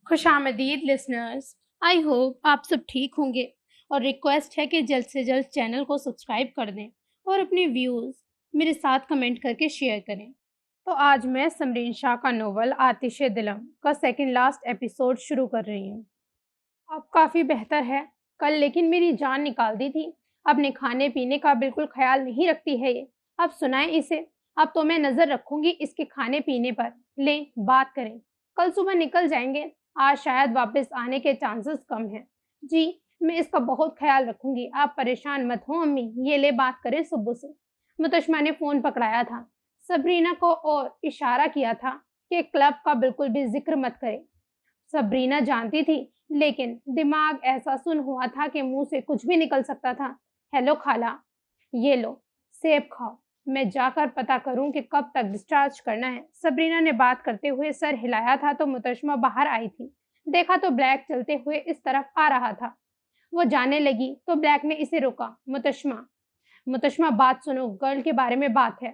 خوش آمدید listeners, I hope آپ سب ٹھیک ہوں گے اور ریکویسٹ ہے کہ جلد سے جلد چینل کو سبسکرائب کر دیں اور اپنے ویوز میرے ساتھ کمنٹ کر کے شیئر کریں۔ تو آج میں سمرین شاہ کا ناول آتش دلم کا سیکنڈ لاسٹ ایپیسوڈ شروع کر رہی ہوں۔ اب کافی بہتر ہے، کل لیکن میری جان نکال دی تھی۔ اپنے کھانے پینے کا بالکل خیال نہیں رکھتی ہے یہ۔ اب سنائیں اسے، اب تو میں نظر رکھوں گی اس کے کھانے پینے پر۔ لیں بات کریں، کل صبح نکل جائیں گے، آج شاید واپس آنے کے چانسز کم ہیں۔ جی میں اس کا بہت خیال رکھوں گی، آپ پریشان مت ہوں امی، یہ لے بات کریں صبح سے۔ متشمہ نے فون پکڑایا تھا، سبرینا کو اور اشارہ کیا تھا کہ کلب کا بالکل بھی ذکر مت کرے۔ سبرینا جانتی تھی لیکن دماغ ایسا سن ہوا تھا کہ منہ سے کچھ بھی نکل سکتا تھا۔ ہیلو خالہ، یہ لو سیب کھاؤ، میں جا کر پتہ کروں کہ کب تک ڈسچارج کرنا ہے۔ سبرینا نے بات کرتے ہوئے سر ہلایا تھا تو متشمہ باہر آئی تھی۔ دیکھا تو بلیک چلتے ہوئے اس طرف آ رہا تھا۔ وہ جانے لگی تو بلیک نے اسے روکا۔ متشمہ بات سنو، گرل کے بارے میں بات ہے۔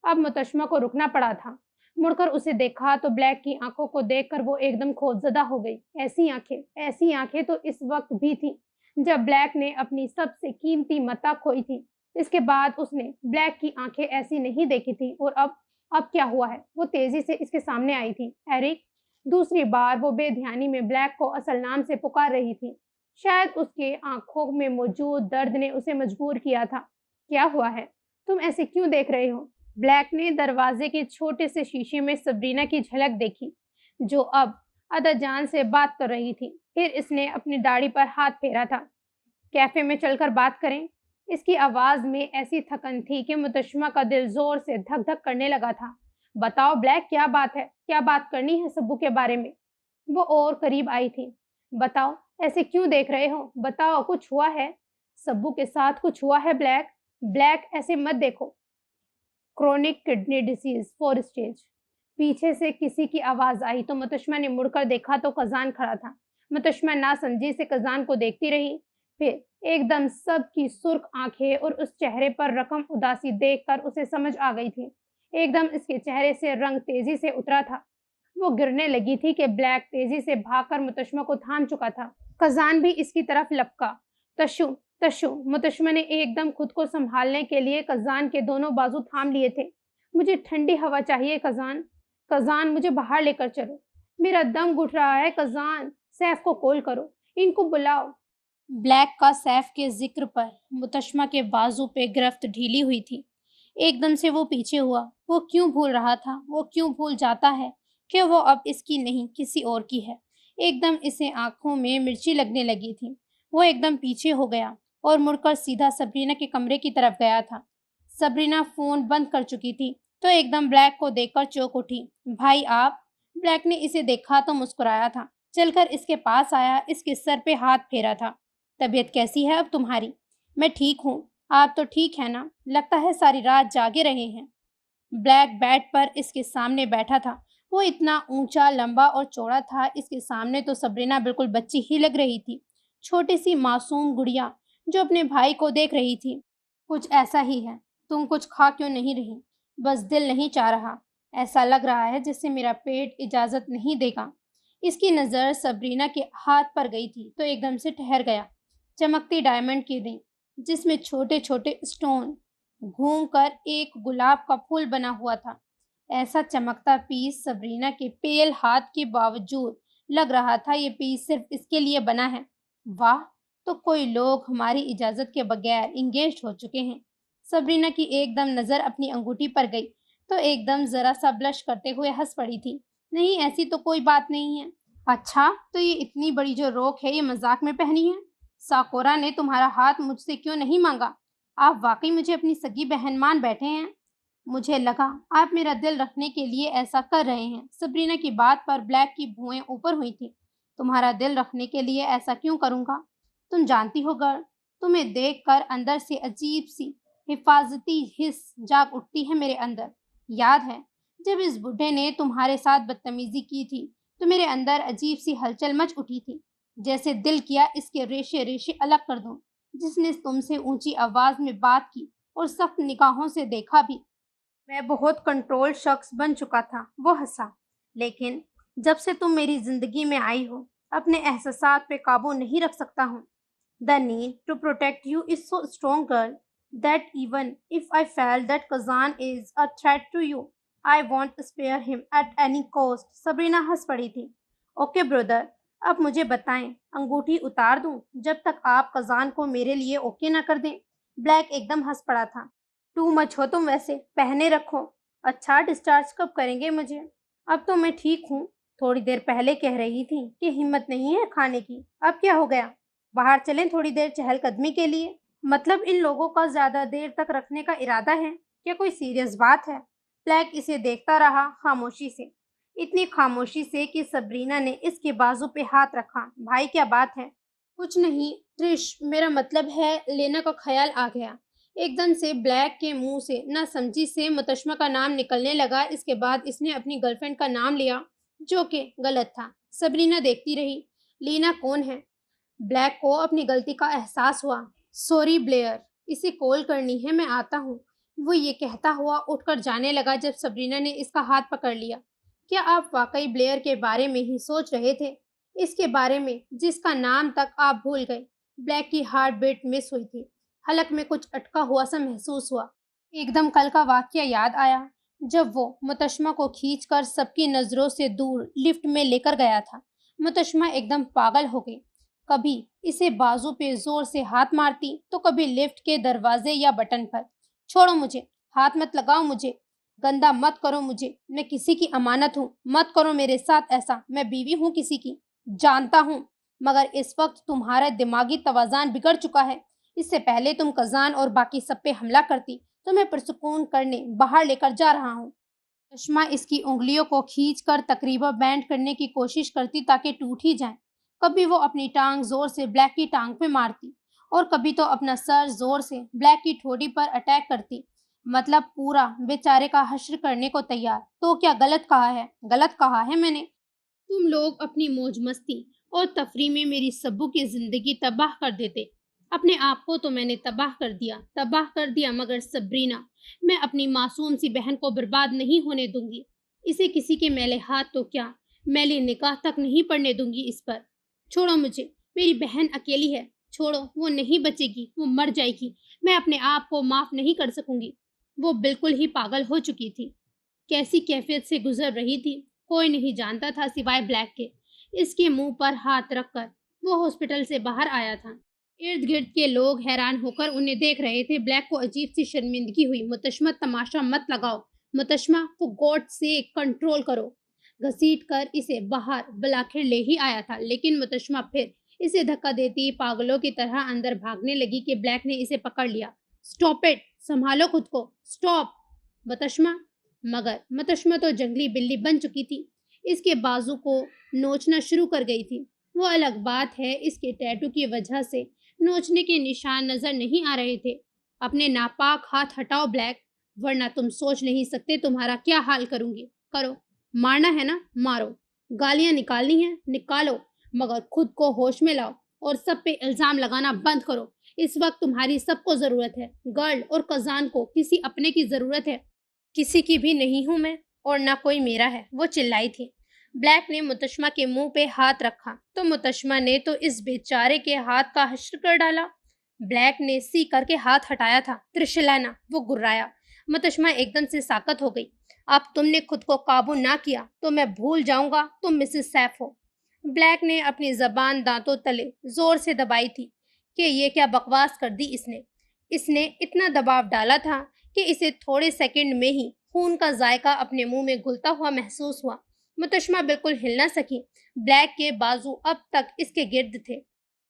اب متشمہ کو رکنا پڑا تھا۔ مڑ کر اسے دیکھا تو بلیک کی آنکھوں کو دیکھ کر وہ ایک دم خوفزدہ ہو گئی۔ ایسی آنکھیں تو اس وقت بھی تھی جب بلیک نے اپنی سب سے قیمتی متاع کھوئی تھی۔ اس کے بعد اس نے بلیک کی آنکھیں ایسی نہیں دیکھی تھی۔ اور اب کیا ہوا ہے؟ وہ تیزی سے اس کے سامنے آئی تھی۔ ایرک، دوسری بار وہ بے دھیانی میں بلیک کو اصل نام سے پکار رہی تھی۔ شاید اس کے آنکھوں میں موجود درد نے اسے مجبور کیا تھا۔ کیا ہوا ہے؟ تم ایسے کیوں دیکھ رہے ہو؟ بلیک نے دروازے کے چھوٹے سے شیشے میں سبرینا کی جھلک دیکھی جو اب ادا جان سے بات کر رہی تھی۔ پھر اس نے اپنی داڑھی پر ہاتھ پھیرا تھا۔ کیفے میں چل کر بات کریں؟ اس کی آواز میں ایسی تھکن تھی کہ متشمہ کا دل زور سے دھک دھک کرنے لگا تھا۔ بتاؤ بلیک، کیا بات ہے؟ کیا بات کرنی ہے سبو کے بارے میں؟ وہ اور قریب آئی تھی۔ بتاؤ، ایسے کیوں دیکھ رہے ہو؟ بتاؤ، کچھ ہوا ہے؟ سبو کے ساتھ کچھ ہوا ہے بلیک ایسے مت دیکھو۔ Chronic kidney disease 4 stage. پیچھے سے کسی کی آواز آئی تو متشمہ نے مڑ کر دیکھا تو قزان کھڑا تھا۔ متشمہ ناسمجھی سے قزان کو دیکھتی رہی، پھر ایک دم سب کی سرخ آنکھیں اور اس چہرے پر رقم اداسی دیکھ کر اسے سمجھ آ گئی تھی۔ ایک دم اس کے چہرے سے رنگ تیزی سے اترا تھا۔ وہ گرنے لگی تھی کہ بلیک تیزی سے بھاگ کر متشمہ کو تھام چکا تھا۔ قزان بھی اس کی طرف لپکا۔ تشو، متشمہ نے ایک دم خود کو سنبھالنے کے لیے قزان کے دونوں بازو تھام لیے تھے۔ مجھے ٹھنڈی ہوا چاہیے قزان، مجھے باہر لے کر چلو، میرا دم گھٹ رہا ہے قزان، سیف کو کال کرو، ان کو بلاؤ۔ بلیک کا سیف کے ذکر پر متشمہ کے بازو پہ گرفت ڈھیلی ہوئی تھی۔ ایک دم سے وہ پیچھے ہوا۔ وہ کیوں بھول رہا تھا؟ وہ کیوں بھول جاتا ہے کہ وہ اب اس کی نہیں کسی اور کی ہے؟ ایک دم اسے آنکھوں میں مرچی لگنے لگی تھی۔ وہ ایک دم پیچھے ہو گیا اور مڑ کر سیدھا سبرینا کے کمرے کی طرف گیا تھا۔ سبرینا فون بند کر چکی تھی تو ایک دم بلیک کو دیکھ کر چونک اٹھی۔ بھائی آپ؟ بلیک نے اسے دیکھا تو مسکرایا تھا، چل کر اس کے پاس آیا، اس کے سر پہ ہاتھ پھیرا تھا۔ طبیعت کیسی ہے اب تمہاری؟ میں ٹھیک ہوں، آپ تو ٹھیک ہے نا؟ لگتا ہے ساری رات جاگے رہے ہیں۔ بلیک بیڈ پر اس کے سامنے بیٹھا تھا۔ وہ اتنا اونچا، لمبا اور چوڑا تھا، اس کے سامنے تو سبرینا بالکل بچی ہی لگ رہی تھی، چھوٹی سی معصوم گڑیا جو اپنے بھائی کو دیکھ رہی تھی۔ کچھ ایسا ہی ہے، تم کچھ کھا کیوں نہیں رہی؟ بس دل نہیں چاہ رہا، ایسا لگ رہا ہے جس سے میرا پیٹ اجازت نہیں دے گا۔ اس کی نظر سبرینا کے ہاتھ پر گئی تھی تو ایک دم سے ٹھہر گیا۔ چمکتی ڈائمنڈ کی رنگ جس میں چھوٹے چھوٹے اسٹون گھوم کر ایک گلاب کا پھول بنا ہوا تھا، ایسا چمکتا پیس سبرینا کے پیل ہاتھ کے باوجود لگ رہا تھا یہ پیس صرف اس کے لیے بنا ہے۔ واہ، تو کوئی لوگ ہماری اجازت کے بغیر انگیجڈ ہو چکے ہیں۔ سبرینا کی ایک دم نظر اپنی انگوٹھی پر گئی تو ایک دم ذرا سا بلش کرتے ہوئے ہنس پڑی تھی۔ نہیں، ایسی تو کوئی بات نہیں ہے۔ اچھا، تو یہ اتنی بڑی جو روک ہے یہ مذاق میں پہنی ہے؟ ساکورا نے تمہارا ہاتھ مجھ سے کیوں نہیں مانگا؟ آپ واقعی مجھے اپنی سگی بہن مان بیٹھے ہیں؟ مجھے لگا آپ میرا دل رکھنے کے لیے ایسا کر رہے ہیں۔ سبرینا کی بات پر بلیک کی بھویں اوپر ہوئی تھی۔ تمہارا دل رکھنے کے لیے ایسا کیوں کروں گا؟ تم جانتی ہو گرل، تمہیں دیکھ کر اندر سے عجیب سی حفاظتی حس جاگ اٹھتی ہے میرے اندر۔ یاد ہے جب اس بڈھے نے تمہارے ساتھ بدتمیزی کی تھی تو میرے اندر عجیب سی ہلچل مچ اٹھی تھی، جیسے دل کیا اس کے ریشے ریشے الگ کر دوں۔ جس نے تم سے اونچی آواز میں بات کی اور سخت نگاہوں سے دیکھا بھی۔ میں بہت کنٹرول شخص بن چکا تھا۔ وہ ہنسا، لیکن جب سے تم میری زندگی میں آئی ہو اپنے احساسات پہ قابو نہیں رکھ سکتا ہوں. The need to protect you is so strong, girl, that even if I felt that Kazan is a threat to you, I won't spare him at any cost. Sabrina ہنس پڑی تھی. اوکے برادر، اب مجھے بتائیں، انگوٹھی اتار دوں جب تک آپ کزان کو میرے لیے اوکے نہ کر دیں؟ بلیک ایک دم ہنس پڑا تھا. ٹو مچ ہو تم ویسے، پہنے رکھو. اچھا، ڈسچارج کب کریں گے مجھے؟ اب تو میں ٹھیک ہوں. تھوڑی دیر پہلے کہہ رہی تھی کہ ہمت نہیں ہے کھانے کی، اب کیا ہو گیا؟ باہر چلیں تھوڑی دیر چہل قدمی کے لیے. مطلب ان لوگوں کا زیادہ دیر تک رکھنے کا ارادہ ہے؟ کیا کوئی سیریس بات ہے؟ بلیک اسے دیکھتا رہا خاموشی سے، اتنی خاموشی سے کہ سبرینا نے اس کے بازو پہ ہاتھ رکھا. بھائی کیا بات ہے؟ کچھ نہیں ٹرش، میرا مطلب ہے لینا کا خیال آ گیا. ایک دم سے بلیک کے منہ سے نہ سمجھی سے متشمہ کا نام نکلنے لگا. اس کے بعد اس نے اپنی گرل فرینڈ کا نام لیا جو کہ غلط تھا. سبرینا دیکھتی رہی. لینا کون ہے؟ بلیک کو اپنی غلطی کا احساس ہوا. سوری بلیئر، اسے کال کرنی ہے، میں آتا ہوں. وہ یہ کہتا ہوا اٹھ کر جانے لگا جب سبرینا نے اس کا ہاتھ پکڑ لیا. کیا آپ واقعی بلیئر کے بارے میں ہی سوچ رہے تھے؟ اس کے بارے میں جس کا نام تک آپ بھول گئے؟ بلیک کی ہارٹ بیٹ مس ہوئی تھی. حلق میں کچھ اٹکا ہوا سا محسوس ہوا. ایک دم کل کا واقعہ یاد آیا جب وہ متشمہ کو کھینچ کر سب کی نظروں سے دور لفٹ میں لے کر گیا تھا. متشمہ ایک دم پاگل ہو گئی. کبھی اسے بازو پہ زور سے ہاتھ مارتی تو کبھی لفٹ کے دروازے یا بٹن پر. چھوڑو مجھے، ہاتھ مت لگاؤ مجھے، گندا مت کرو مجھے، میں کسی کی امانت ہوں، مت کرو میرے ساتھ ایسا، میں بیوی ہوں کسی کی. جانتا ہوں، مگر اس وقت تمہارا دماغی توازن بگڑ چکا ہے. اس سے پہلے تم کزان اور باقی سب پہ حملہ کرتی تو میں پرسکون کرنے باہر لے کر جا رہا ہوں. چشمہ اس کی انگلیوں کو کھینچ کر تقریبا بینڈ کرنے کی کوشش کرتی تاکہ ٹوٹ ہی جائیں. کبھی وہ اپنی ٹانگ زور سے بلیک کی ٹانگ پہ مارتی اور کبھی تو اپنا سر زور سے بلیک کی ٹھوڑی پر اٹیک کرتی. مطلب پورا بیچارے کا حشر کرنے کو تیار. تو کیا غلط کہا ہے؟ غلط کہا ہے میں نے؟ تم لوگ اپنی موج مستی اور تفریح میں میری سبو کی زندگی تباہ کر دیتے. اپنے آپ کو تو میں نے تباہ کر دیا، مگر سبرینا، میں اپنی معصوم سی بہن کو برباد نہیں ہونے دوں گی. اسے کسی کے میلے ہاتھ تو کیا میلی نکاح تک نہیں پڑنے دوں گی اس پر. چھوڑو مجھے، میری بہن اکیلی ہے. چھوڑو، وہ نہیں بچے گی، وہ مر جائے گی. میں اپنے آپ کو معاف نہیں کر سکوں گی. وہ بالکل ہی پاگل ہو چکی تھی. کیسی کیفیت سے گزر رہی تھی کوئی نہیں جانتا تھا سوائے بلیک کے. اس کے منہ پر ہاتھ رکھ کر وہ ہاسپٹل سے باہر آیا تھا. ارد گرد کے لوگ حیران ہو کر انہیں دیکھ رہے تھے. بلیک کو عجیب سی شرمندگی ہوئی. متشمہ، تماشا مت لگاؤ. متشمہ کو گوڈ سے کنٹرول کرو. گھسیٹ کر اسے باہر بلاخر لے ہی آیا تھا، لیکن متشمہ پھر اسے دھکا دیتی پاگلوں کی طرح اندر بھاگنے لگی کہ بلیک نے اسے پکڑ لیا. سٹاپ اٹ، سنبھالو خود کو، سٹاپ متشمہ. مگر متشمہ تو جنگلی بلی بن چکی تھی. اس کے بازو کو نوچنا شروع کر گئی تھی. وہ الگ بات ہے اس کے ٹیٹو کی وجہ سے نوچنے کے نشان نظر نہیں آ رہے تھے. اپنے ناپاک ہاتھ ہٹاؤ بلیک، ورنہ تم سوچ نہیں سکتے تمہارا کیا حال کروں گی. کرو، مارنا ہے نا مارو، گالیاں نکالنی ہیں نکالو، مگر خود کو ہوش میں لاؤ اور سب پہ الزام لگانا بند کرو. اس وقت تمہاری سب کو ضرورت ہے. گرل اور کزان کو کسی اپنے کی ضرورت ہے. کسی کی بھی نہیں ہوں میں، اور نہ کوئی میرا ہے. وہ چلائی تھی. بلیک نے متشمہ کے منہ پہ ہاتھ رکھا تو متشمہ نے تو اس بیچارے کے ہاتھ کا حشر کر ڈالا. بلیک نے سی کر کے ہاتھ ہٹایا تھا. ترشلانا، وہ گرایا. متشمہ ایک دم سے ساکت ہو گئی. اب تم نے خود کو قابو نہ کیا تو میں بھول جاؤں گا تم مسز سیف ہو. بلیک نے اپنی زبان دانتوں تلے زور سے دبائی تھی کہ یہ کیا بکواس کر دی اس نے اتنا دباؤ ڈالا تھا کہ اسے تھوڑے سیکنڈ میں ہی خون کا ذائقہ اپنے منہ میں گھلتا ہوا محسوس ہوا. متشمہ بالکل ہل نہ سکی. بلیک کے بازو اب تک اس کے گرد تھے.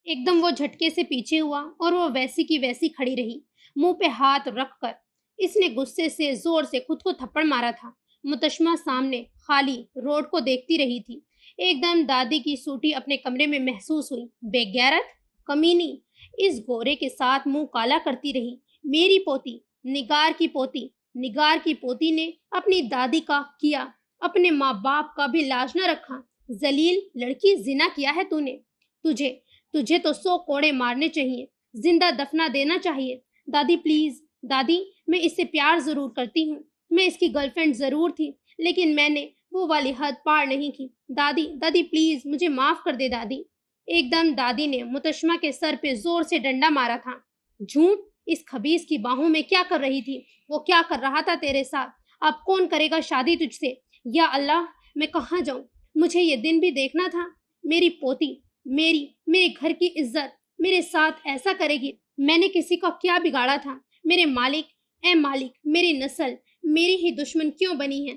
ایک دم وہ جھٹکے سے پیچھے ہوا اور وہ ویسی کی ویسی کھڑی رہی، منہ پہ ہاتھ رکھ کر. اس نے غصے سے زور سے خود کو تھپڑ مارا تھا. متشمہ سامنے خالی روڈ کو دیکھتی رہی تھی. ایک دم دادی کی سوٹی اپنے کمرے میں محسوس ہوئی. بے غیرت، کمینی، اس گورے کے ساتھ منہ کالا کرتی رہی. میری پوتی، نگار کی پوتی نے اپنی دادی کا کیا، اپنے ماں باپ کا بھی لاج نہ رکھا. ذلیل لڑکی، زنا کیا ہے تو نے. تجھے تو 100 کوڑے مارنے چاہیے، زندہ دفنا دینا چاہیے. دادی پلیز، دادی، میں اس سے پیار ضرور کرتی ہوں، میں اس کی گرل فرینڈ ضرور تھی، لیکن میں نے وہ والی حد پار نہیں کی۔ دادی دادی پلیز مجھے معاف کر دے دادی۔ ایک دم دادی نے متشمہ کے سر پہ زور سے ڈنڈا مارا تھا۔ جھوٹ، اس خبیث کی باہوں میں کیا کر رہی تھی؟ وہ کیا کر رہا تھا تیرے ساتھ؟ اب کون کرے گا شادی تجھ سے؟ یا اللہ، میں کہاں جاؤں؟ مجھے یہ دن بھی دیکھنا تھا۔ میری پوتی، میرے گھر کی عزت میرے ساتھ ایسا کرے گی؟ میں نے کسی کا کیا بگاڑا تھا؟ میرے مالک، اے مالک، میری نسل میری ہی دشمن کیوں بنی ہے؟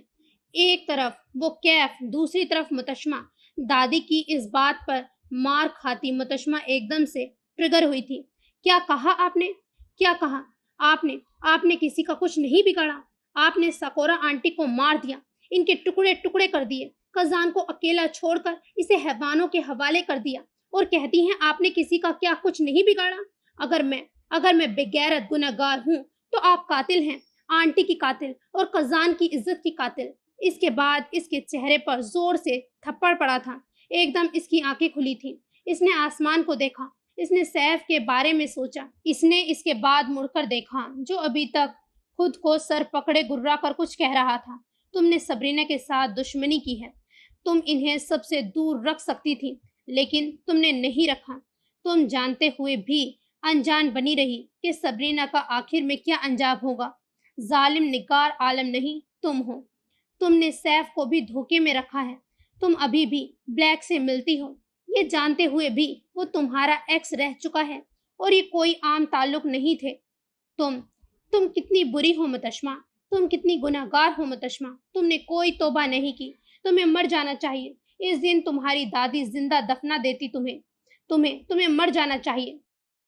ایک طرف وہ کیف، دوسری طرف متشمہ۔ دادی کی اس بات پر مار کھاتی متشمہ ایک دم سے ٹریگر ہوئی تھی۔ کیا کہا آپ نے؟ کیا کہا آپ نے کسی کا کچھ نہیں بگاڑا۔ آپ نے سکورا آنٹی کو مار دیا، ان کے ٹکڑے ٹکڑے کر دیے، خزان کو اکیلا چھوڑ کر اسے حیوانوں کے حوالے کر دیا، اور کہتی ہیں آپ نے کسی کا کیا کچھ نہیں بگاڑا؟ اگر میں بغیرت گنہگار ہوں تو آپ قاتل ہیں، آنٹی کی قاتل اور خزان کی عزت کی قاتل۔ اس کے بعد اس کے چہرے پر زور سے تھپڑ پڑا تھا۔ ایک دم اس کی آنکھیں کھلی تھیں۔ اس نے آسمان کو دیکھا، اس نے سیف کے بارے میں سوچا، اس نے اس کے بعد مڑ کر دیکھا جو ابھی تک خود کو سر پکڑے گرا کر کچھ کہہ رہا تھا۔ تم نے سبرینا کے ساتھ دشمنی کی ہے، تم انہیں سب سے دور رکھ سکتی تھی، لیکن تم نے نہیں رکھا۔ تم جانتے ہوئے بھی انجان بنی رہی کہ سبرینا کا آخر میں کیا انجام ہوگا۔ ظالم نگار عالم نہیں تم ہو۔ تم نے سیف کو بھی دھوکے میں رکھا ہے۔ تم ابھی بھی بلیک سے ملتی ہو، یہ جانتے ہوئے بھی وہ تمہارا ایکس رہ چکا ہے اور یہ کوئی عام تعلق نہیں تھے۔ تم کتنی بری ہو متشمہ، تم کتنی گناہگار ہو متشمہ۔ تم نے کوئی توبہ نہیں کی، تمہیں مر جانا چاہیے۔ اس دن تمہاری دادی زندہ دفنا دیتی تمہیں مر جانا چاہیے۔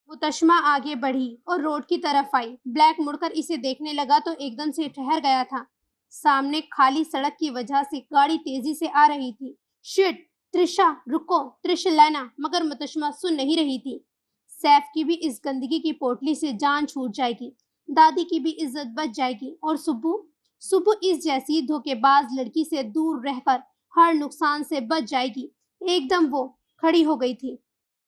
متشمہ آگے بڑھی اور روڈ کی طرف آئی۔ بلیک مڑ کر اسے دیکھنے لگا تو ایک دم سے ٹھہر گیا تھا۔ سامنے خالی سڑک کی وجہ سے گاڑی تیزی سے آ رہی تھی۔ شٹ، ترشا رکو، ترشلینا، مگر متشمہ سن نہیں رہی تھی۔ سیف کی بھی اس گندگی کی پوٹلی سے جان چھوٹ جائے گی، دادی کی بھی عزت بچ جائے گی، اور سبو اس جیسی دھوکے باز لڑکی سے دور رہ کر ہر نقصان سے بچ جائے گی۔ ایک دم وہ کھڑی ہو گئی تھی۔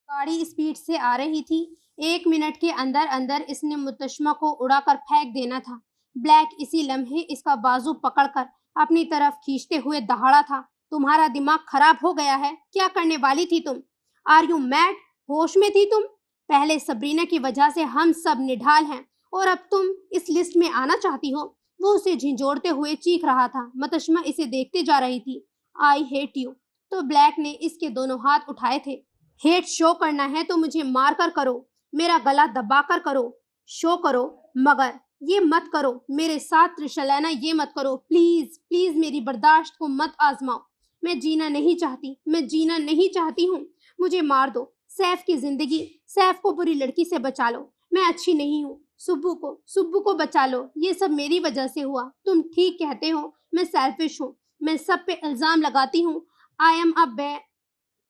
گاڑی اسپیڈ سے آ رہی تھی۔ 1 منٹ کے اندر اس نے متشمہ کو اڑا کر پھینک دینا تھا۔ بلیک اسی لمحے اس کا بازو پکڑ کر اپنی طرف کھینچتے ہوئے دہاڑا تھا۔ تمہارا دماغ خراب ہو گیا ہے؟ کیا کرنے والی تھی تم؟ Are you mad? ہوش میں تھی تم؟ پہلے سبرینا کی وجہ سے ہم سب نڈھال ہیں، اور اب تم اس لسٹ میں آنا چاہتی ہو؟ وہ اسے جھنجھوڑتے ہوئے چیخ رہا تھا۔ متشمہ اسے دیکھتے جا رہی تھی۔ I hate you. تو بلیک نے اس کے دونوں ہاتھ اٹھائے تھے۔ ہیٹ شو کرنا ہے تو مجھے مار کر کرو، میرا گلا دبا کر کرو، شو کرو، مگر یہ مت کرو میرے ساتھ ترشلینا، یہ مت کرو، پلیز پلیز میری برداشت کو مت آزماؤ۔ میں جینا نہیں چاہتی ہوں، مجھے مار دو۔ سیف کی زندگی، سیف کو بری لڑکی سے بچا لو، میں اچھی نہیں ہوں۔ سبو کو بچا لو، یہ سب میری وجہ سے ہوا۔ تم ٹھیک کہتے ہو، میں سیلفش ہوں، میں سب پہ الزام لگاتی ہوں۔ آئی ایم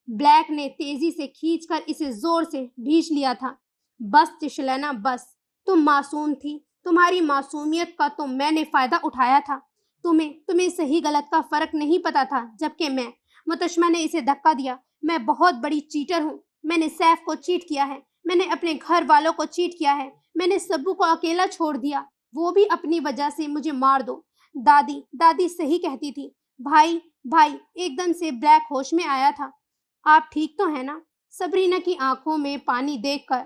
بلیک نے تیزی سے کھینچ کر اسے زور سے بھینچ لیا تھا۔ بس ترشلینا بس، تم معصوم تھی، تمہاری معصومیت کا تو میں نے فائدہ اٹھایا تھا۔ تمہیں صحیح غلط کا فرق نہیں پتا تھا، جبکہ متشمہ نے اسے دھکا دیا۔ میں بہت بڑی چیٹر ہوں، میں نے سیف کو چیٹ کیا ہے، میں نے اپنے گھر والوں کو چیٹ کیا ہے، میں نے سبو کو اکیلا چھوڑ دیا، وہ بھی اپنی وجہ سے۔ مجھے مار دو۔ دادی صحیح کہتی تھی۔ بھائی ایک دم سے بلیک ہوش میں آیا تھا۔ آپ ٹھیک تو ہیں نا؟ سبرینا کی آنکھوں میں پانی دیکھ کر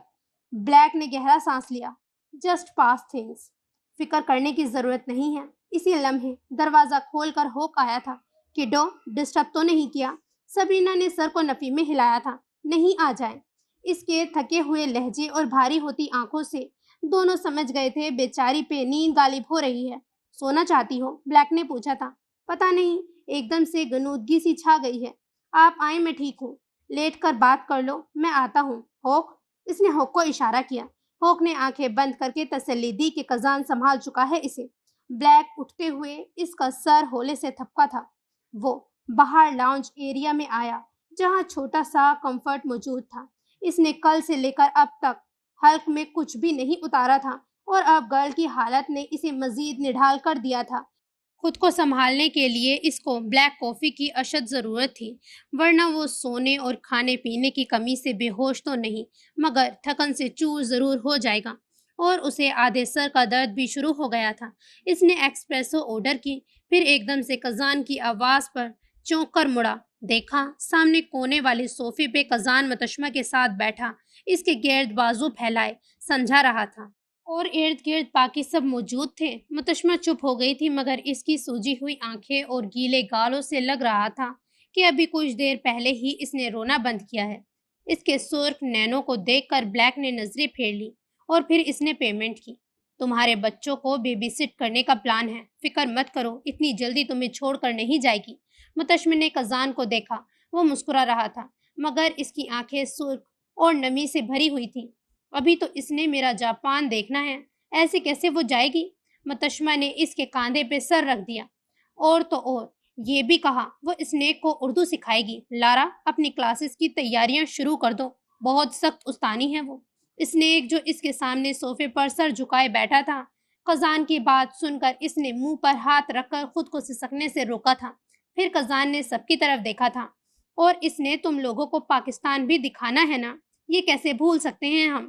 بلیک نے گہرا سانس لیا۔ جسٹ پاس تھنگس، فکر کرنے کی ضرورت نہیں ہے۔ اسی لمحے دروازہ کھول کر ہوک آیا تھا۔ کڈو، ڈسٹرب تو نہیں کیا؟ سبرینا نے سر کو نفی میں ہلایا تھا۔ نہیں، آ جائیں۔ اس کے تھکے ہوئے لہجے اور بھاری ہوتی آنکھوں سے دونوں سمجھ گئے تھے بیچاری پہ نیند غالب ہو رہی ہے۔ سونا چاہتی ہو؟ بلیک نے پوچھا تھا۔ پتہ نہیں، ایک دم سے غنودگی سی چھا گئی ہے۔ آپ آئیں، میں ٹھیک ہوں، لیٹ کر بات کر لو، میں آتا ہوں۔ ہوک، اس نے ہوک کو اشارہ کیا۔ ہوک نے آنکھیں بند کر کے تسلی دی کہ خزان سنبھال چکا ہے اسے۔ بلیک اٹھتے ہوئے اس کا سر ہولے سے تھپکا تھا۔ وہ باہر لاؤنج ایریا میں آیا جہاں چھوٹا سا کمفرٹ موجود تھا۔ اس نے کل سے لے کر اب تک حلق میں کچھ بھی نہیں اتارا تھا، اور اب گرل کی حالت نے اسے مزید نڈھال کر دیا تھا۔ خود کو سنبھالنے کے لیے اس کو بلیک کافی کی اشد ضرورت تھی، ورنہ وہ سونے اور کھانے پینے کی کمی سے بے ہوش تو نہیں، مگر تھکن سے چور ضرور ہو جائے گا، اور اسے آدھے سر کا درد بھی شروع ہو گیا تھا۔ اس نے ایکسپریسو آرڈر کی، پھر ایک دم سے کزان کی آواز پر چونک کر مڑا۔ دیکھا سامنے کونے والے صوفے پہ کزان متشمہ کے ساتھ بیٹھا اس کے گرد بازو پھیلائے سمجھا رہا تھا، اور ارد گرد باقی سب موجود تھے۔ متشمہ چپ ہو گئی تھی، مگر اس کی سوجی ہوئی آنکھیں اور گیلے گالوں سے لگ رہا تھا کہ ابھی کچھ دیر پہلے ہی اس نے رونا بند کیا ہے۔ اس کے سرخ نینوں کو دیکھ کر بلیک نے نظریں پھیر لی اور پھر اس نے پیمنٹ کی۔ تمہارے بچوں کو بیبی سٹ کرنے کا پلان ہے، فکر مت کرو، اتنی جلدی تمہیں چھوڑ کر نہیں جائے گی۔ متشمہ نے کزان کو دیکھا، وہ مسکرا رہا تھا مگر اس کی آنکھیں سرخ اور نمی سے بھری ہوئی تھیں۔ ابھی تو اس نے میرا جاپان دیکھنا ہے، ایسے کیسے وہ جائے گی؟ متشمہ نے اس کے کاندھے پہ سر رکھ دیا۔ اور تو اور یہ بھی کہا وہ اسنیک کو اردو سکھائے گی۔ لارا، اپنی کلاسز کی تیاریاں شروع کر دو، بہت سخت استانی ہے وہ۔ اسنیک جو اس کے سامنے صوفے پر سر جھکائے بیٹھا تھا، کزان کی بات سن کر اس نے منہ پر ہاتھ رکھ کر خود کو سسکنے سے روکا تھا۔ پھر کزان نے سب کی طرف دیکھا تھا۔ اور اس نے تم لوگوں کو پاکستان بھی دکھانا ہے نا، یہ کیسے بھول سکتے ہیں ہم؟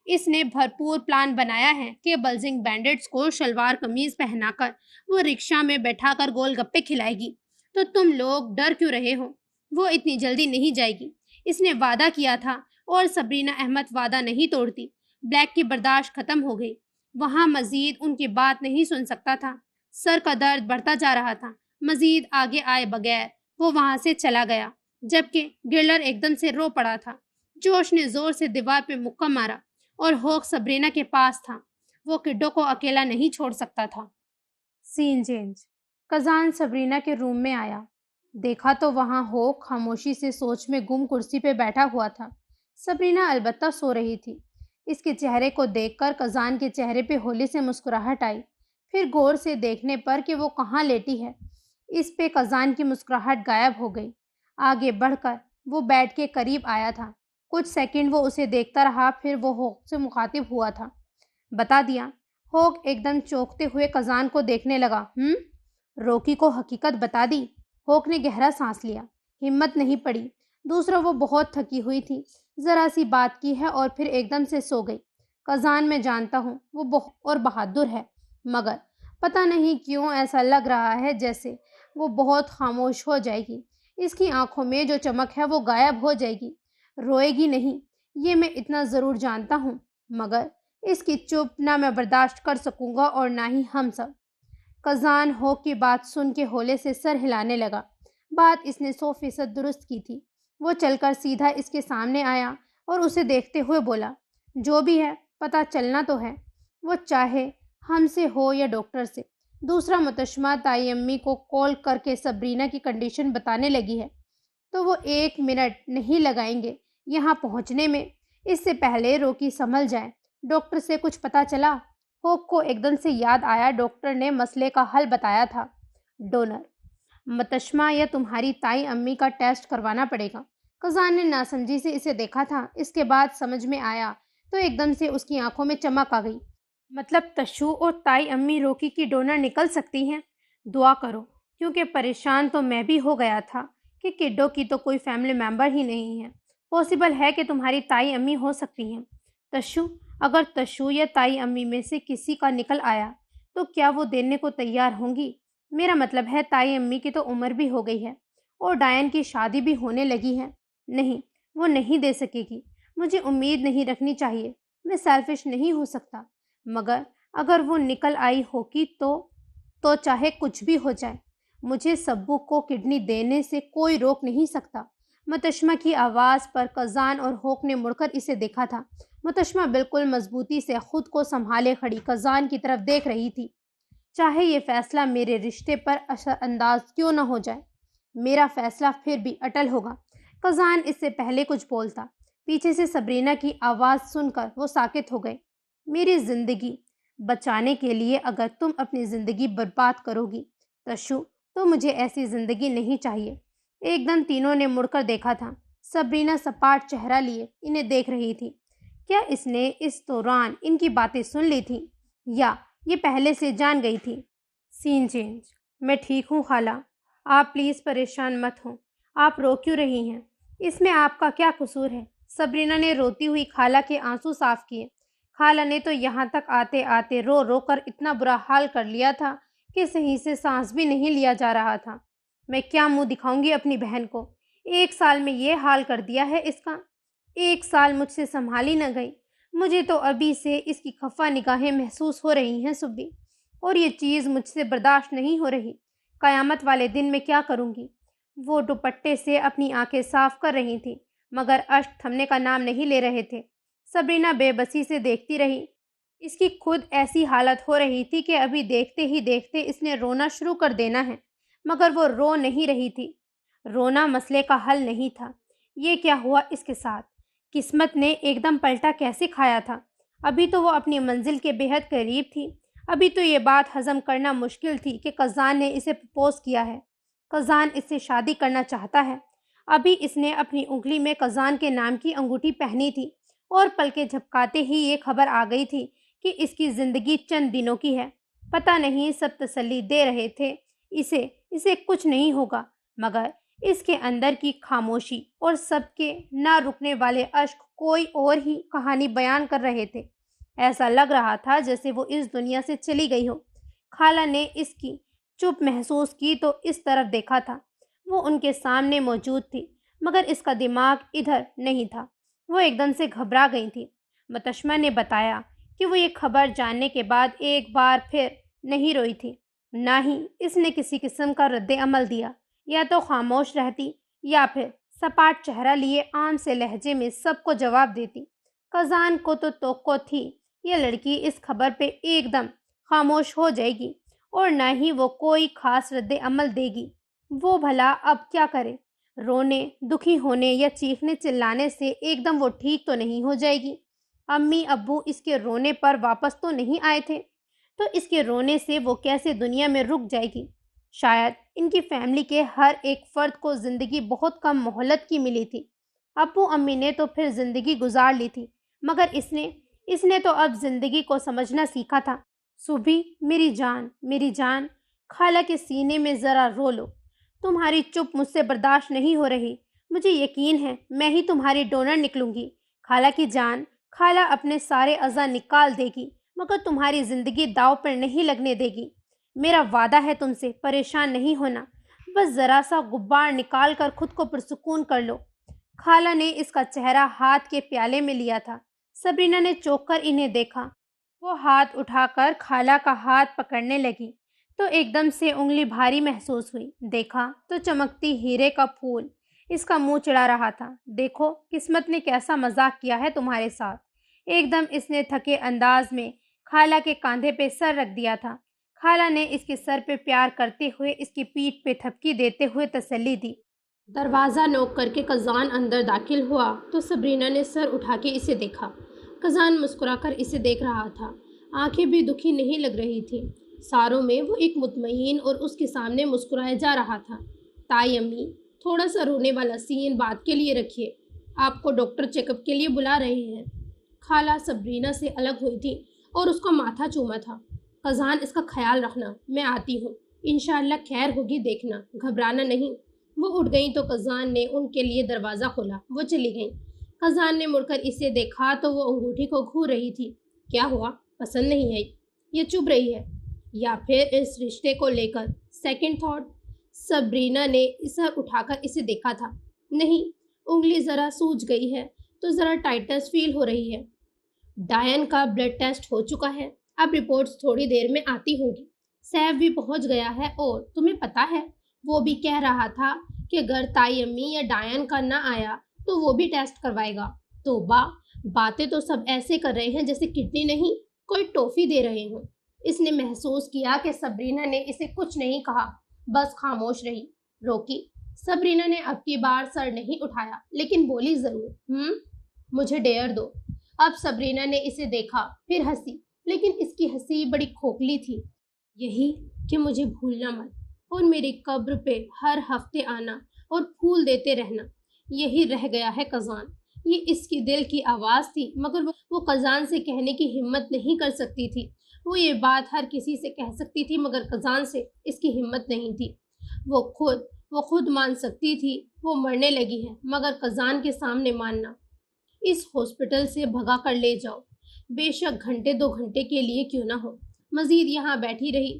اس نے بھرپور پلان بنایا ہے کہ بلزنگ بینڈٹس کو شلوار قمیض پہنا کر وہ رکشہ میں بیٹھا کر گول گپے کھلائے گی۔ تو تم لوگ ڈر کیوں رہے ہو؟ وہ اتنی جلدی نہیں جائے گی، اس نے وعدہ کیا تھا اور سبرینا احمد وعدہ نہیں توڑتی۔ بلیک کی برداشت ختم ہو گئی، وہاں مزید ان کی بات نہیں سن سکتا تھا۔ سر کا درد بڑھتا جا رہا تھا، مزید آگے آئے بغیر وہ وہاں سے چلا گیا، جبکہ گرلر ایک دم سے رو پڑا تھا۔ جوش نے زور سے دیوار پہ مکہ مارا اور ہوک سبرینا کے پاس تھا، وہ کڈو کو اکیلا نہیں چھوڑ سکتا تھا۔ سین چینج۔ کزان سبرینا کے روم میں آیا، دیکھا تو وہاں ہوک خاموشی سے سوچ میں گم کرسی پہ بیٹھا ہوا تھا۔ سبرینا البتہ سو رہی تھی۔ اس کے چہرے کو دیکھ کر کزان کے چہرے پہ ہولی سے مسکراہٹ آئی، پھر غور سے دیکھنے پر کہ وہ کہاں لیٹی ہے، اس پہ کزان کی مسکراہٹ غائب ہو گئی۔ آگے بڑھ کر وہ بیڈ کے قریب آیا تھا، کچھ سیکنڈ وہ اسے دیکھتا رہا، پھر وہ ہوک سے مخاطب ہوا تھا۔ بتا دیا؟ ہوک ایک دم چونکتے ہوئے کزان کو دیکھنے لگا۔ روکی کو حقیقت بتا دی؟ ہوک نے گہرا سانس لیا، ہمت نہیں پڑی۔ دوسرا وہ بہت تھکی ہوئی تھی، ذرا سی بات کی ہے اور پھر ایک دم سے سو گئی۔ کزان میں جانتا ہوں وہ اور بہادر ہے، مگر پتہ نہیں کیوں ایسا لگ رہا ہے جیسے وہ بہت خاموش ہو جائے گی، اس کی آنکھوں میں جو چمک ہے وہ غائب ہو جائے گی۔ روئے گی نہیں، یہ میں اتنا ضرور جانتا ہوں، مگر اس کی چپ نہ میں برداشت کر سکوں گا اور نہ ہی ہم سب۔ کزان ہوک کی بات سن کے ہولے سے سر ہلانے لگا۔ بات اس نے 100% درست کی تھی۔ وہ چل کر سیدھا اس کے سامنے آیا اور اسے دیکھتے ہوئے بولا، جو بھی ہے پتہ چلنا تو ہے، وہ چاہے ہم سے ہو یا ڈاکٹر سے۔ دوسرا متشمہ تائی امی کو کال کر کے سبرینا کی کنڈیشن بتانے لگی ہے، تو وہ 1 منٹ نہیں لگائیں گے یہاں پہنچنے میں، اس سے پہلے روکی سنبھل جائے۔ ڈاکٹر سے کچھ پتہ چلا؟ ہوک کو ایک دم سے یاد آیا ڈاکٹر نے مسئلے کا حل بتایا تھا، ڈونر۔ متشمہ یا تمہاری تائی امی کا ٹیسٹ کروانا پڑے گا۔ کزان نے ناسمجھی سے اسے دیکھا تھا، اس کے بعد سمجھ میں آیا تو ایک دم سے اس کی آنکھوں میں چمک آ گئی۔ مطلب تشو اور تائی امی روکی کی ڈونر نکل سکتی ہیں؟ دعا کرو، کیونکہ پریشان تو میں بھی ہو گیا تھا کہ کڈو کی تو کوئی فیملی ممبر ہی نہیں ہے۔ پاسبل ہے کہ تمہاری تائی امی ہو سکتی ہیں۔ تشو، اگر تشو یا تائی امی میں سے کسی کا نکل آیا تو کیا وہ دینے کو تیار ہوں گی؟ میرا مطلب ہے تائی امی کی تو عمر بھی ہو گئی ہے اور ڈائن کی شادی بھی ہونے لگی ہے۔ نہیں، وہ نہیں دے سکے گی۔ مجھے امید نہیں رکھنی چاہیے، میں سیلفش نہیں ہو سکتا، مگر اگر وہ نکل آئی ہوگی تو چاہے کچھ بھی ہو جائے، مجھے سبو کو کڈنی دینے سے کوئی روک نہیں سکتا۔ متشمہ کی آواز پر کزان اور ہوک نے مڑ کر اسے دیکھا تھا۔ متشمہ بالکل مضبوطی سے خود کو سنبھالے کھڑی کزان کی طرف دیکھ رہی تھی۔ چاہے یہ فیصلہ میرے رشتے پر اثر انداز کیوں نہ ہو جائے، میرا فیصلہ پھر بھی اٹل ہوگا۔ کزان اس سے پہلے کچھ بولتا، پیچھے سے سبرینا کی آواز سن کر وہ ساکت ہو گئے۔ میری زندگی بچانے کے لیے اگر تم اپنی زندگی برباد کرو گی تشو، تو مجھے ایسی زندگی نہیں چاہیے۔ ایک دم تینوں نے مڑ کر دیکھا تھا۔ سبرینا سپاٹ چہرہ لیے انہیں دیکھ رہی تھی۔ کیا اس نے اس دوران ان کی باتیں سن لی تھیں یا یہ پہلے سے جان گئی تھی؟ سین چینج۔ میں ٹھیک ہوں خالہ، آپ پلیز پریشان مت ہوں۔ آپ رو کیوں رہی ہیں؟ اس میں آپ کا کیا قصور ہے؟ سبرینا نے روتی ہوئی خالہ کے آنسو صاف کیے۔ خالہ نے تو یہاں تک آتے آتے رو رو کر اتنا برا حال کر لیا تھا کہ صحیح سے سانس بھی نہیں لیا جا رہا تھا۔ میں کیا منہ دکھاؤں گی اپنی بہن کو؟ 1 سال میں یہ حال کر دیا ہے اس کا۔ 1 سال مجھ سے سنبھالی نہ گئی۔ مجھے تو ابھی سے اس کی خفا نگاہیں محسوس ہو رہی ہیں سبی، اور یہ چیز مجھ سے برداشت نہیں ہو رہی۔ قیامت والے دن میں کیا کروں گی؟ وہ دوپٹے سے اپنی آنکھیں صاف کر رہی تھی، مگر اشک تھمنے کا نام نہیں لے رہے تھے۔ سبرینا بے بسی سے دیکھتی رہی۔ اس کی خود ایسی حالت ہو رہی تھی کہ ابھی دیکھتے ہی دیکھتے اس نے رونا شروع کر دینا ہے، مگر وہ رو نہیں رہی تھی۔ رونا مسئلے کا حل نہیں تھا۔ یہ کیا ہوا اس کے ساتھ؟ قسمت نے ایک دم پلٹا کیسے کھایا تھا؟ ابھی تو وہ اپنی منزل کے بے حد قریب تھی۔ ابھی تو یہ بات ہضم کرنا مشکل تھی کہ قزان نے اسے پرپوز کیا ہے۔ قزان اس سے شادی کرنا چاہتا ہے۔ ابھی اس نے اپنی انگلی میں قزان کے نام کی انگوٹھی پہنی تھی، اور پلکیں جھپکاتے ہی یہ خبر آ گئی تھی کہ اس کی زندگی چند دنوں کی ہے۔ پتہ نہیں سب تسلی دے رہے تھے اسے کچھ نہیں ہوگا، مگر اس کے اندر کی خاموشی اور سب کے نہ رکنے والے اشک کوئی اور ہی کہانی بیان کر رہے تھے۔ ایسا لگ رہا تھا جیسے وہ اس دنیا سے چلی گئی ہو۔ خالہ نے اس کی چپ محسوس کی تو اس طرف دیکھا تھا۔ وہ ان کے سامنے موجود تھی، مگر اس کا دماغ ادھر نہیں تھا۔ وہ ایک دم سے گھبرا گئی تھی۔ متشمہ نے بتایا کہ وہ یہ خبر جاننے کے بعد ایک بار پھر نہیں روئی تھی، نہ ہی اس نے کسی قسم کا رد عمل دیا۔ یا تو خاموش رہتی یا پھر سپاٹ چہرہ لیے عام سے لہجے میں سب کو جواب دیتی۔ قزان کو تو توقع تھی یہ لڑکی اس خبر پہ ایک دم خاموش ہو جائے گی، اور نہ ہی وہ کوئی خاص رد عمل دے گی۔ وہ بھلا اب کیا کرے؟ رونے، دکھی ہونے یا چیخنے چلانے سے ایک دم وہ ٹھیک تو نہیں ہو جائے گی۔ امی ابو اس کے رونے پر واپس تو نہیں آئے تھے، تو اس کے رونے سے وہ کیسے دنیا میں رک جائے گی؟ شاید ان کی فیملی کے ہر ایک فرد کو زندگی بہت کم مہلت کی ملی تھی۔ ابو امی نے تو پھر زندگی گزار لی تھی، مگر اس نے تو اب زندگی کو سمجھنا سیکھا تھا۔ صبح میری جان، خالہ کے سینے میں ذرا رو لو۔ تمہاری چپ مجھ سے برداشت نہیں ہو رہی۔ مجھے یقین ہے میں ہی تمہاری ڈونر نکلوں گی۔ خالہ کی جان، خالہ اپنے سارے اعضاء نکال دے گی، مگر تمہاری زندگی داؤ پر نہیں لگنے دے گی۔ میرا وعدہ ہے تم سے، پریشان نہیں ہونا۔ بس ذرا سا غبار نکال کر خود کو پرسکون کر لو۔ خالہ نے اس کا چہرہ ہاتھ کے پیالے میں لیا تھا۔ سبرینا نے چوک کر انہیں دیکھا۔ وہ ہاتھ اٹھا کر خالہ کا ہاتھ پکڑنے لگی تو ایک دم سے انگلی بھاری محسوس ہوئی۔ دیکھا تو چمکتی ہیرے کا پھول اس کا منہ چڑھا رہا تھا۔ دیکھو قسمت نے کیسا مذاق کیا ہے تمہارے ساتھ۔ ایک دم اس نے تھکے انداز میں خالہ کے کاندھے پہ سر رکھ دیا تھا۔ خالہ نے اس کے سر پہ پیار کرتے ہوئے اس کی پیٹھ پہ تھپکی دیتے ہوئے تسلی دی۔ دروازہ نوک کر کے قزان اندر داخل ہوا تو سبرینا نے سر اٹھا کے اسے دیکھا۔ قزان مسکرا کر اسے دیکھ رہا تھا۔ آنکھیں بھی دکھی نہیں لگ رہی تھی۔ ساروں میں وہ ایک مطمئن اور اس کے سامنے مسکرائے جا رہا تھا۔ تائی امی، تھوڑا سا رونے والا سین بات کے لیے رکھیے، آپ کو ڈاکٹر چیک اپ کے لیے بلا رہے ہیں۔ خالہ سبرینا سے الگ ہوئی تھی اور اس کا ماتھا چوما تھا۔ قزان، اس کا خیال رکھنا، میں آتی ہوں، انشاءاللہ خیر ہوگی، دیکھنا، گھبرانا نہیں۔ وہ اٹھ گئیں تو قزان نے ان کے لیے دروازہ کھولا۔ وہ چلی گئیں۔ قزان نے مڑ کر اسے دیکھا تو وہ انگوٹھی کو گھور رہی تھی۔ کیا ہوا؟ پسند نہیں آئی؟ یہ چبھ رہی ہے؟ یا پھر اس رشتے کو لے کر سیکنڈ تھاٹ؟ سبرینا نے سر اٹھا کر اسے دیکھا تھا۔ نہیں، انگلی ذرا سوج گئی ہے تو ذرا ٹائٹنس فیل ہو رہی ہے۔ ڈائن کا بلڈ ٹیسٹ ہو چکا ہے، اب رپورٹس تھوڑی دیر میں آتی ہوں گی۔ سیف بھی پہنچ گیا ہے، اور تمہیں پتہ ہے وہ بھی کہہ رہا تھا کہ اگر تائی امی یا ڈائن کا نہ آیا تو وہ بھی ٹیسٹ کروائے گا۔ توبہ، باتیں تو سب ایسے کر رہے ہیں جیسے کڈنی نہیں کوئی ٹافی دے رہے ہوں۔ اس نے محسوس کیا کہ سبرینا نے اسے کچھ نہیں کہا، بس خاموش رہی۔ روکی؟ سبرینا نے اب کی بار سر نہیں اٹھایا، لیکن بولی ضرور، مجھے ڈیئر دو۔ اب سبرینا نے اسے دیکھا، پھر ہنسی، لیکن اس کی ہنسی بڑی کھوکھلی تھی۔ یہی کہ مجھے بھولنا مت، اور میری قبر پہ ہر ہفتے آنا اور پھول دیتے رہنا۔ یہی رہ گیا ہے قزان۔ یہ اس کی دل کی آواز تھی، مگر وہ قزان سے کہنے کی ہمت نہیں کر سکتی تھی۔ وہ یہ بات ہر کسی سے کہہ سکتی تھی، مگر قزان سے اس کی ہمت نہیں تھی۔ وہ خود مان سکتی تھی وہ مرنے لگی ہے، مگر قزان کے سامنے ماننا۔ اس ہاسپٹل سے بھگا کر لے جاؤ، بے شک گھنٹے 2 گھنٹے کے لیے کیوں نہ ہو۔ مزید یہاں بیٹھی رہی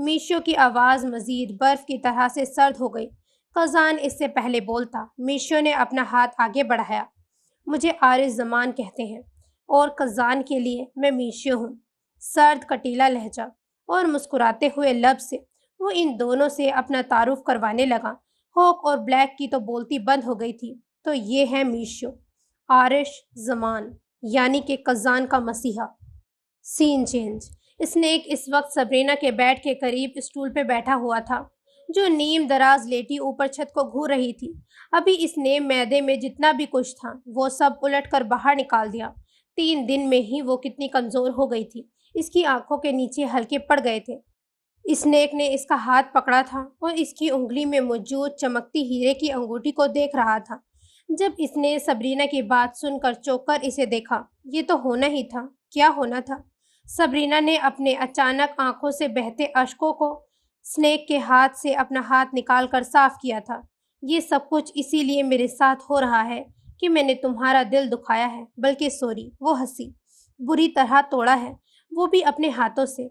میشو کی آواز مزید برف کی طرح سے سرد ہو گئی۔ قزان اس سے پہلے بولتا۔ میشو نے اپنا ہاتھ آگے بڑھایا۔ مجھے عارض زمان کہتے ہیں اور قزان کے لیے میں میشو ہوں۔ سرد کٹیلا لہجہ اور مسکراتے ہوئے لب سے وہ ان دونوں سے اپنا تعارف کروانے لگا۔ ہوک اور بلیک کی تو بولتی بند ہو گئی تھی۔ تو یہ ہے میشو، عارش زمان، یعنی کہ قزان کا مسیحا۔ سین چینج۔ اسنیک اس وقت سبرینا کے بیڈ کے قریب اسٹول پہ بیٹھا ہوا تھا، جو نیم دراز لیٹی اوپر چھت کو گھور رہی تھی۔ ابھی اس نے معدے میں جتنا بھی کچھ تھا وہ سب الٹ کر باہر نکال دیا۔ 3 دن میں ہی وہ کتنی کمزور ہو گئی تھی۔ اس کی آنکھوں کے نیچے ہلکے پڑ گئے تھے۔ اسنیک نے اس کا ہاتھ پکڑا تھا اور اس کی انگلی میں موجود چمکتی ہیرے کی انگوٹھی کو دیکھ رہا تھا۔ جب اس نے سبرینا کی بات سن کر چونک کر اسے دیکھا، یہ تو ہونا ہی تھا۔ کیا ہونا تھا؟ سبرینا نے اپنے اچانک آنکھوں سے بہتے اشکوں کو اسنیک کے ہاتھ سے اپنا ہاتھ نکال کر صاف کیا تھا۔ یہ سب کچھ اسی لیے میرے ساتھ ہو رہا ہے کہ میں نے تمہارا دل دکھایا ہے، بلکہ سوری، وہ ہنسی، بری طرح توڑا ہے، وہ بھی اپنے ہاتھوں سے۔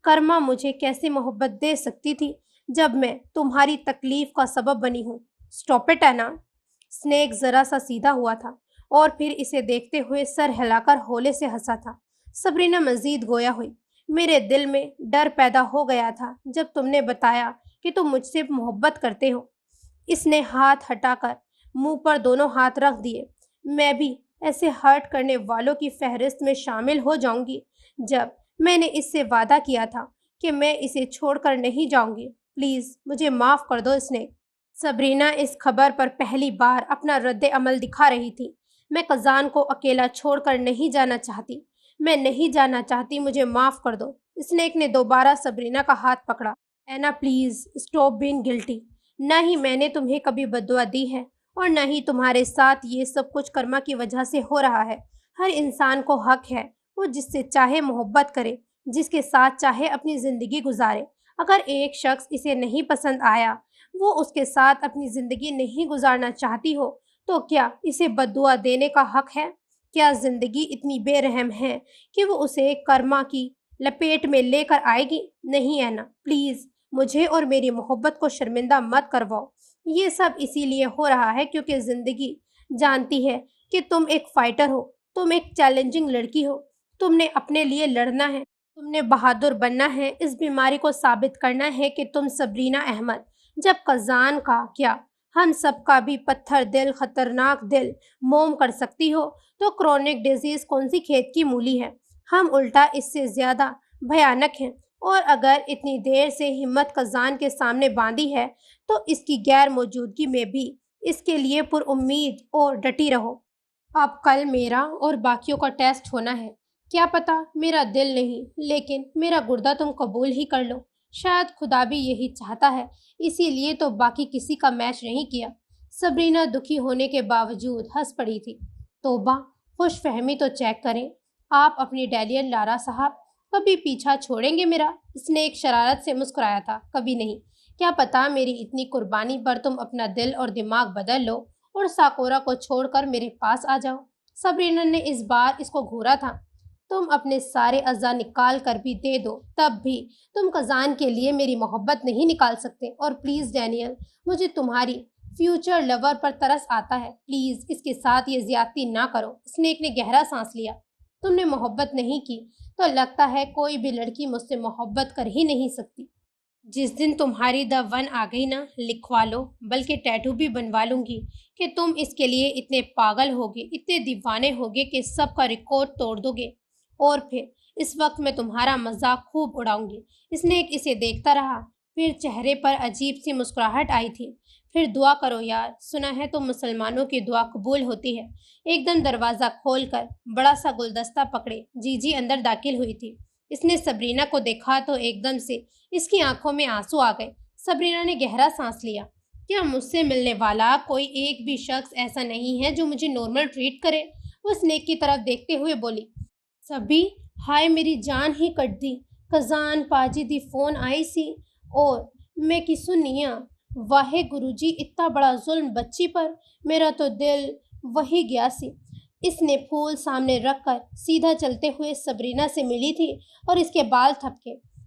کرما مجھے کیسے محبت دے سکتی تھی جب میں تمہاری تکلیف کا سبب بنی ہوں؟ اسٹاپ اٹ اینا۔ اسنیک ذرا سا سیدھا ہوا تھا اور پھر اسے دیکھتے ہوئے سر ہلا کر ہولے سے ہنسا تھا۔ سبرینا مزید گویا ہوئی۔ میرے دل میں ڈر پیدا ہو گیا تھا جب تم نے بتایا کہ تم مجھ سے محبت کرتے ہو۔ اس نے ہاتھ ہٹا کر منہ پر دونوں ہاتھ رکھ دیے۔ میں بھی ایسے ہرٹ کرنے والوں کی فہرست میں شامل ہو جاؤں گی جب میں نے اس سے وعدہ کیا تھا کہ میں اسے چھوڑ کر نہیں جاؤں گی۔ پلیز مجھے معاف کر دو اسنیک۔ سبرینا اس خبر پر پہلی بار اپنا رد عمل دکھا رہی تھی۔ میں قزان کو اکیلا چھوڑ کر نہیں جانا چاہتی، میں نہیں جانا چاہتی، مجھے معاف کر دو۔ اسنیک نے دوبارہ سبرینا کا ہاتھ پکڑا۔ اینا پلیز اسٹاپ بینگ گلٹی۔ نہ ہی میں نے تمہیں کبھی بددعا دی ہے اور نہ ہی تمہارے ساتھ یہ سب کچھ کرما کی وجہ سے ہو رہا ہے۔ ہر انسان کو حق ہے وہ جس سے چاہے محبت کرے، جس کے ساتھ چاہے اپنی زندگی گزارے۔ اگر ایک شخص اسے نہیں پسند آیا، وہ اس کے ساتھ اپنی زندگی نہیں گزارنا چاہتی ہو، تو کیا اسے بددعا دینے کا حق ہے؟ کیا زندگی اتنی بے رحم ہے کہ وہ اسے کرما کی لپیٹ میں لے کر آئے گی؟ نہیں اینا، پلیز مجھے اور میری محبت کو شرمندہ مت کرواؤ۔ یہ سب اسی لیے ہو رہا ہے کیونکہ زندگی جانتی ہے کہ تم ایک فائٹر ہو، تم ایک چیلنجنگ لڑکی ہو، تم نے اپنے لیے لڑنا ہے، تم نے بہادر بننا ہے، اس بیماری کو ثابت کرنا ہے کہ تم سبرینا احمد۔ جب قزان کا کیا ہم سب کا بھی پتھر دل، خطرناک دل موم کر سکتی ہو، تو کرونک ڈیزیز کون سی کھیت کی مولی ہے؟ ہم الٹا اس سے زیادہ بھیانک ہیں۔ اور اگر اتنی دیر سے ہمت قزان کے سامنے باندھی ہے تو اس کی غیر موجودگی میں بھی اس کے لیے پر امید اور ڈٹی رہو۔ اب کل میرا اور باقیوں کا ٹیسٹ ہونا ہے۔ کیا پتا میرا دل نہیں لیکن میرا گردہ تم قبول ہی کر لو۔ شاید خدا بھی یہی چاہتا ہے، اسی لیے تو باقی کسی کا میچ نہیں کیا۔ سبرینا دکھی ہونے کے باوجود ہنس پڑی تھی۔ توبہ، خوش فہمی تو چیک کریں۔ آپ اپنی ڈیلین لارا صاحب کبھی پیچھا چھوڑیں گے میرا؟ اس نے ایک شرارت سے مسکرایا تھا۔ کبھی نہیں۔ کیا پتا میری اتنی قربانی پر تم اپنا دل اور دماغ بدل لو اور ساکورا کو چھوڑ کر میرے پاس آ جاؤ۔ سبرینا نے اس بار اس کو گھورا تھا۔ تم اپنے سارے اعضاء نکال کر بھی دے دو، تب بھی تم قزان کے لیے میری محبت نہیں نکال سکتے۔ اور پلیز ڈینیل، مجھے تمہاری فیوچر لور پر ترس آتا ہے، پلیز اس کے ساتھ یہ زیادتی نہ کرو۔ اسنیک نے گہرا سانس لیا۔ تم نے محبت نہیں کی تو لگتا ہے کوئی بھی لڑکی مجھ سے محبت کر ہی نہیں سکتی۔ جس دن تمہاری دا ون آ گئی نا، لکھوا لو، بلکہ ٹیٹو بھی بنوا لوں گی کہ تم اس کے لیے اتنے پاگل ہوگے، اتنے دیوانے ہوگے کہ سب کا ریکارڈ توڑ دو گے، اور پھر اس وقت میں تمہارا مذاق خوب اڑاؤں گی۔ اسنیک اسے دیکھتا رہا، پھر چہرے پر عجیب سی مسکراہٹ آئی تھی۔ پھر دعا کرو یار، سنا ہے تم مسلمانوں کی دعا قبول ہوتی ہے۔ ایک دم دروازہ کھول کر بڑا سا گلدستہ پکڑے جی جی اندر داخل ہوئی تھی۔ اس نے سبرینا کو دیکھا تو ایک دم سے اس کی آنکھوں میں آنسو آ گئے۔ سبرینا نے گہرا سانس لیا۔ کیا مجھ سے ملنے والا کوئی ایک بھی شخص ایسا نہیں ہے جو مجھے نارمل ٹریٹ کرے؟ وہ اسنیک کی طرف دیکھتے ہوئے بولی۔ سبھی، ہائے میری جان ہی کٹ دی۔ قزان پاجی دی فون آئی سی اور میں کی سنیا، واہے گرو جی، اتنا بڑا ظلم بچی پر، میرا تو دل وہی گیا سی۔ اس نے پھول سامنے رکھ کر سیدھا چلتے ہوئے سبرینا سے ملی تھی اور اس کے بال تھپکے۔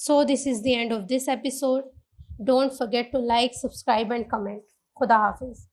So this is the end of this episode. Don't forget to like, subscribe and comment. Khuda Hafiz.